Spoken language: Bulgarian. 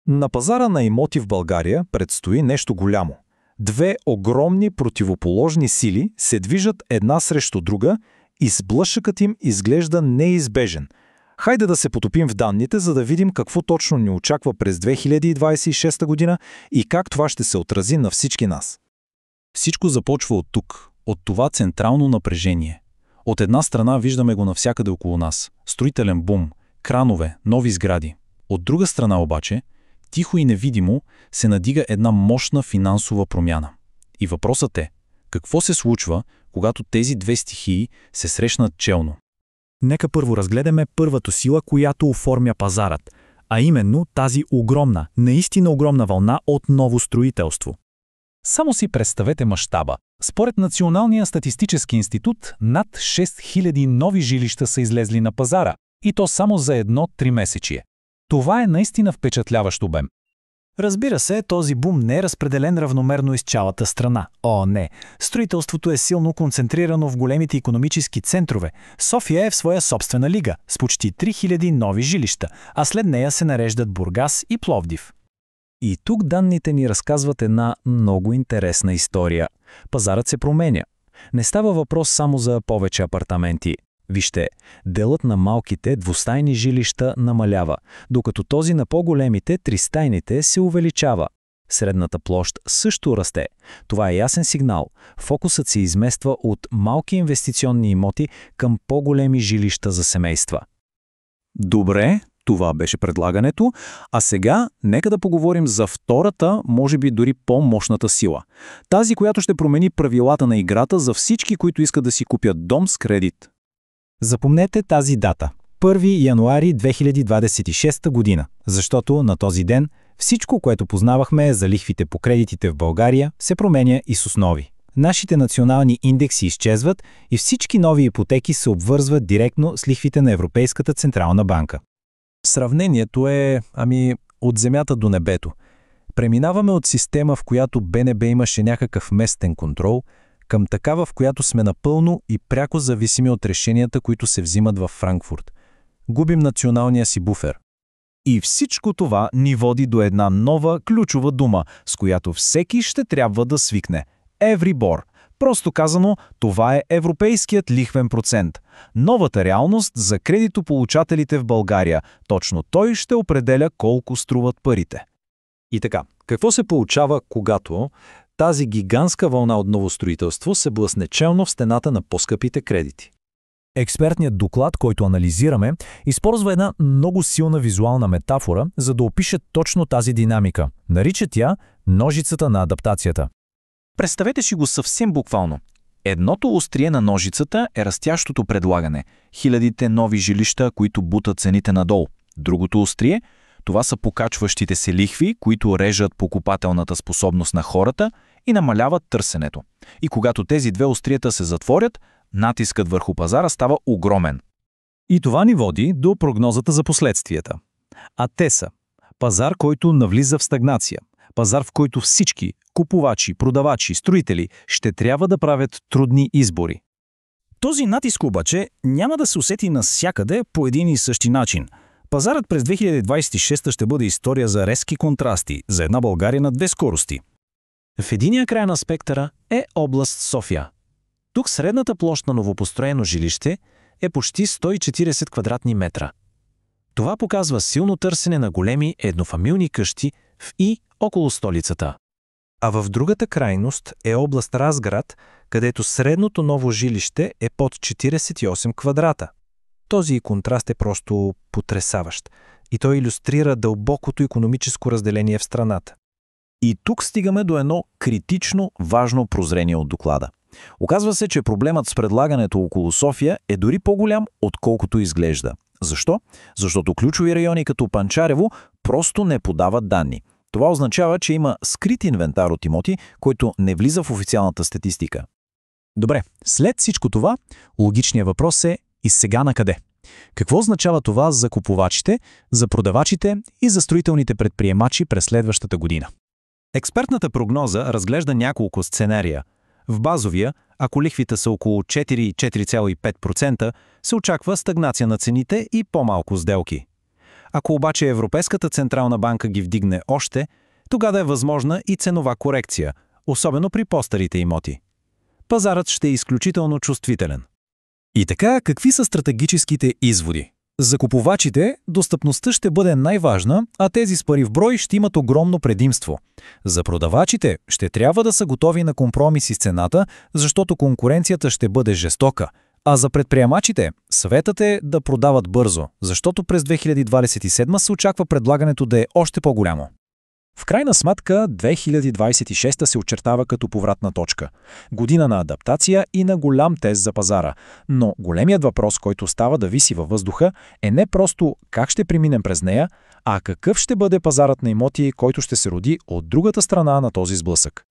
На пазара на имоти в България предстои нещо голямо. Две огромни противоположни сили се движат една срещу друга и сблъсъкът им изглежда неизбежен. Хайде да се потопим в данните, за да видим какво точно ни очаква през 2026 година и как това ще се отрази на всички нас. Всичко започва от тук, от това централно напрежение. От една страна виждаме го навсякъде около нас – строителен бум, кранове, нови сгради. От друга страна обаче, тихо и невидимо, се надига една мощна финансова промяна. И въпросът е, какво се случва, когато тези две стихии се срещнат челно? Нека първо разгледаме първата сила, която оформя пазарът, а именно тази огромна, наистина огромна вълна от ново строителство. Само си представете мащаба. Според Националния статистически институт, над 6000 нови жилища са излезли на пазара, и то само за едно 3-месечие. Това е наистина впечатляващ обем. Разбира се, този бум не е разпределен равномерно из цялата страна. О, не! Строителството е силно концентрирано в големите икономически центрове. София е в своя собствена лига, с почти 3000 нови жилища, а след нея се нареждат Бургас и Пловдив. И тук данните ни разказват една много интересна история. Пазарът се променя. Не става въпрос само за повече апартаменти. Вижте, делът на малките двустайни жилища намалява, докато този на по-големите тристайните се увеличава. Средната площ също расте. Това е ясен сигнал. Фокусът се измества от малки инвестиционни имоти към по-големи жилища за семейства. Добре, това беше предлагането, а сега нека да поговорим за втората, може би дори по-мощната сила. Тази, която ще промени правилата на играта за всички, които искат да си купят дом с кредит. Запомнете тази дата – 1 януари 2026 година, защото на този ден всичко, което познавахме за лихвите по кредитите в България, се променя и с основи. Нашите национални индекси изчезват и всички нови ипотеки се обвързват директно с лихвите на Европейската централна банка. Сравнението е, от земята до небето. Преминаваме от система, в която БНБ имаше някакъв местен контрол, към такава, в която сме напълно и пряко зависими от решенията, които се взимат във Франкфурт. Губим националния си буфер. И всичко това ни води до една нова ключова дума, с която всеки ще трябва да свикне – Еврибор. Просто казано, това е европейският лихвен процент. Новата реалност за кредитополучателите в България. Точно той ще определя колко струват парите. И така, какво се получава, когато тази гигантска вълна от новостроителство се блъсне челно в стената на по-скъпите кредити? Експертният доклад, който анализираме, използва една много силна визуална метафора, за да опише точно тази динамика. Нарича тя ножицата на адаптацията. Представете си го съвсем буквално. Едното острие на ножицата е растящото предлагане, хилядите нови жилища, които бутат цените надолу. Другото острие – това са покачващите се лихви, които режат покупателната способност на хората и намаляват търсенето. И когато тези две острията се затворят, натискът върху пазара става огромен. И това ни води до прогнозата за последствията. А те са пазар, който навлиза в стагнация, пазар, в който всички купувачи, продавачи, строители ще трябва да правят трудни избори. Този натиск обаче няма да се усети навсякъде по един и същи начин. Пазарът през 2026 ще бъде история за резки контрасти, за една България на две скорости. В единия край на спектъра е област София. Тук средната площ на новопостроено жилище е почти 140 квадратни метра. Това показва силно търсене на големи еднофамилни къщи в и около столицата. А в другата крайност е област Разград, където средното ново жилище е под 48 квадрата. Този контраст е просто потресаващ и той илюстрира дълбокото икономическо разделение в страната. И тук стигаме до едно критично важно прозрение от доклада. Оказва се, че проблемът с предлагането около София е дори по-голям, отколкото изглежда. Защо? Защото ключови райони като Панчарево просто не подават данни. Това означава, че има скрит инвентар от имоти, който не влиза в официалната статистика. Добре, след всичко това, логичният въпрос е и сега на къде? Какво означава това за купувачите, за продавачите и за строителните предприемачи през следващата година? Експертната прогноза разглежда няколко сценария. В базовия, ако лихвите са около 4-4,5%, се очаква стагнация на цените и по-малко сделки. Ако обаче Европейската централна банка ги вдигне още, тогава е възможна и ценова корекция, особено при по-старите имоти. Пазарът ще е изключително чувствителен. И така, какви са стратегическите изводи? За купувачите достъпността ще бъде най-важна, а тези с пари в брой ще имат огромно предимство. За продавачите ще трябва да са готови на компромиси с цената, защото конкуренцията ще бъде жестока. А за предприемачите съветът е да продават бързо, защото през 2027 се очаква предлагането да е още по-голямо. В крайна сметка, 2026 се очертава като повратна точка. Година на адаптация и на голям тест за пазара. Но големият въпрос, който става да виси във въздуха, е не просто как ще преминем през нея, а какъв ще бъде пазарът на имоти, който ще се роди от другата страна на този сблъсък.